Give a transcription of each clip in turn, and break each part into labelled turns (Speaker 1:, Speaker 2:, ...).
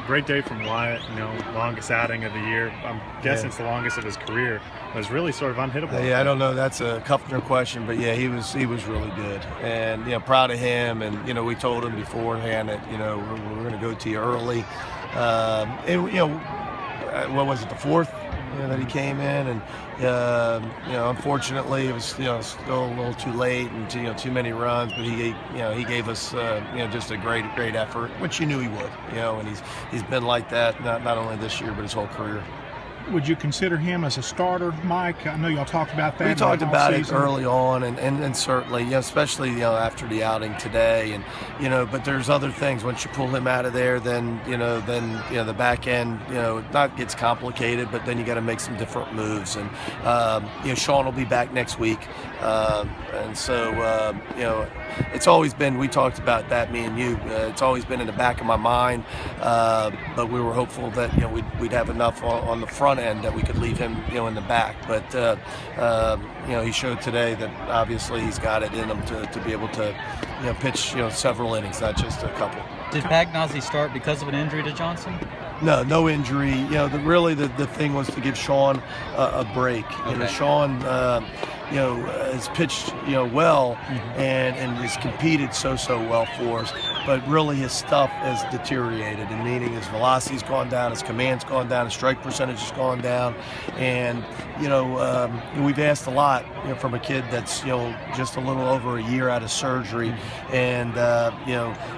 Speaker 1: Great day from Wyatt, longest outing of the year. I'm guessing it's the longest of his career. It was really sort of unhittable.
Speaker 2: Yeah, I don't know. That's a Kuffner question, but yeah, he was really good, and proud of him. And we told him beforehand that we're going to go to you early. What was it, the fourth that he came in, and unfortunately it was still a little too late and too many runs, but he gave us just a great effort, which you knew he would, and he's been like that not only this year but his whole career.
Speaker 3: Would you consider him as a starter, Mike? I know y'all talked about that.
Speaker 2: We talked about it early on, and certainly, especially after the outing today, and but there's other things. Once you pull him out of there, then the back end, not gets complicated, but then you got to make some different moves. And Sean will be back next week, and so it's always been. We talked about that, me and you. It's always been in the back of my mind, but we were hopeful that we'd have enough on the front end that we could leave him in the back, but he showed today that obviously he's got it in him to be able to pitch several innings, not just a couple.
Speaker 4: Did Pagnozzi start because of an injury to Johnson?
Speaker 2: No injury. The thing was to give Sean a break.
Speaker 4: Okay.
Speaker 2: Sean has pitched well, and has competed so well for us, but really his stuff has deteriorated, and meaning his velocity's gone down, his command's gone down, his strike percentage has gone down, and we've asked a lot from a kid that's just a little over a year out of surgery, and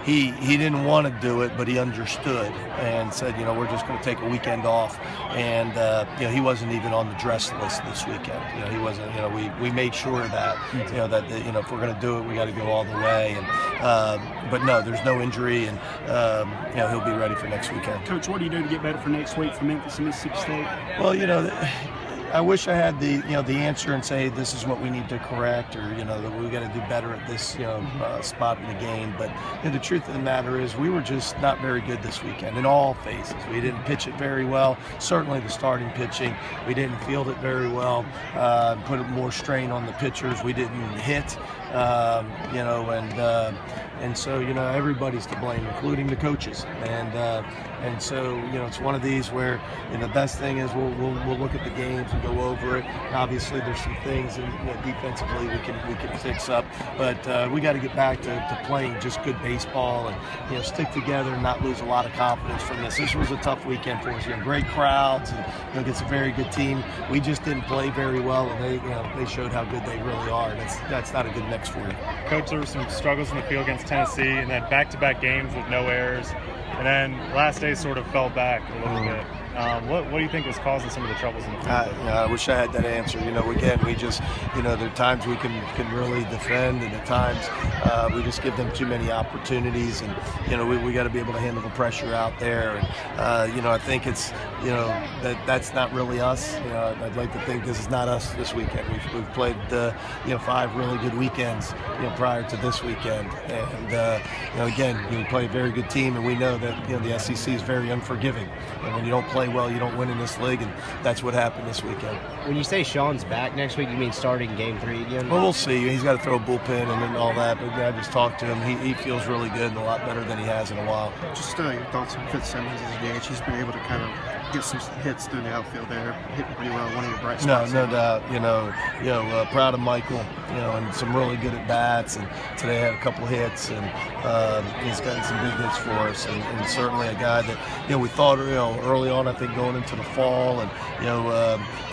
Speaker 2: he didn't want to do it, but he understood and said we're just going to take a weekend off, and he wasn't even on the dress list this weekend. He wasn't. We made sure of that. That if we're going to do it, we got to go all the way. And but no, there's no injury, and he'll be ready for next weekend.
Speaker 5: Coach, what do you do to get better for next week for Memphis and Mississippi State?
Speaker 2: Well, I wish I had the answer and say this is what we need to correct, or that we got to do better at this spot in the game. But the truth of the matter is we were just not very good this weekend in all phases. We didn't pitch it very well. Certainly the starting pitching, we didn't field it very well. Put more strain on the pitchers. We didn't hit. And so everybody's to blame, including the coaches. And so it's one of these where the best thing is we'll look at the games and go over it. And obviously there's some things defensively we can fix up, but we got to get back to playing just good baseball and stick together and not lose a lot of confidence from this. This was a tough weekend for us. Great crowds and against a very good team. We just didn't play very well, and they showed how good they really are. That's not a good mix for you.
Speaker 1: Coach, there were some struggles in the field against Tennessee, and then back-to-back games with no errors, and then last day sort of fell back a little bit. What do you think was causing some of the troubles in the field?
Speaker 2: I wish I had that answer. Again, we just, there are times we can really defend, and at times we just give them too many opportunities, and we got to be able to handle the pressure out there. And I think it's that's not really us. I'd like to think this is not us this weekend. We've played 5 really good weekends prior to this weekend, and again, we play a very good team, and we know that the SEC is very unforgiving, and when you don't play well, you don't win in this league, and that's what happened this weekend.
Speaker 6: When you say Sean's back next week, you mean starting Game 3 again?
Speaker 2: Well, we'll see. He's got to throw a bullpen and all that, but I just talked to him. He feels really good and a lot better than he has in a while.
Speaker 5: Just your thoughts on Fitzsimmons as a DH. He's been able to kind of get some hits through the outfield there, hitting pretty well, one of your bright spots.
Speaker 2: No doubt. Proud of Michael, and some really good at bats, and today had a couple hits, and he's gotten some big hits for us, and certainly a guy that we thought early on, I think going into the fall, and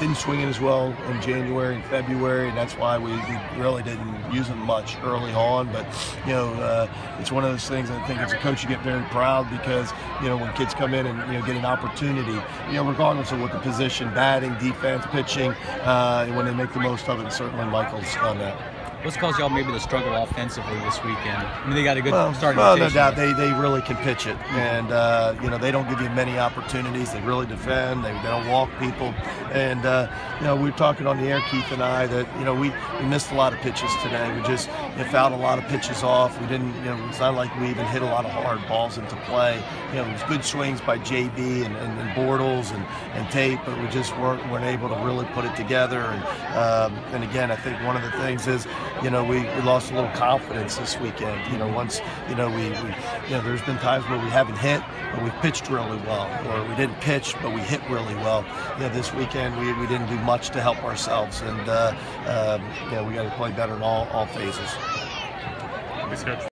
Speaker 2: didn't swing it as well in January and February, and that's why we really didn't use him much early on. But it's one of those things. I think as a coach you get very proud because when kids come in and get an opportunity, regardless of what the position, batting, defense, pitching, when they make the most of it. And certainly Michael's done that.
Speaker 4: What's caused y'all maybe to struggle offensively this weekend? I mean, they got a good starting
Speaker 2: rotation.
Speaker 4: No
Speaker 2: doubt. They really can pitch it. And, they don't give you many opportunities. They really defend. They don't walk people. And, we were talking on the air, Keith and I, that, we missed a lot of pitches today. We just fouled a lot of pitches off. We didn't, it's not like we even hit a lot of hard balls into play. It was good swings by JB and Bortles and Tate, but we just weren't able to really put it together. And again, I think one of the things is, you know, we lost a little confidence this weekend. You know, once, you know, there's been times where we haven't hit, but we've pitched really well, or we didn't pitch, but we hit really well. You know, this weekend we didn't do much to help ourselves, and you know, we got to play better in all phases.
Speaker 1: Thanks, Coach.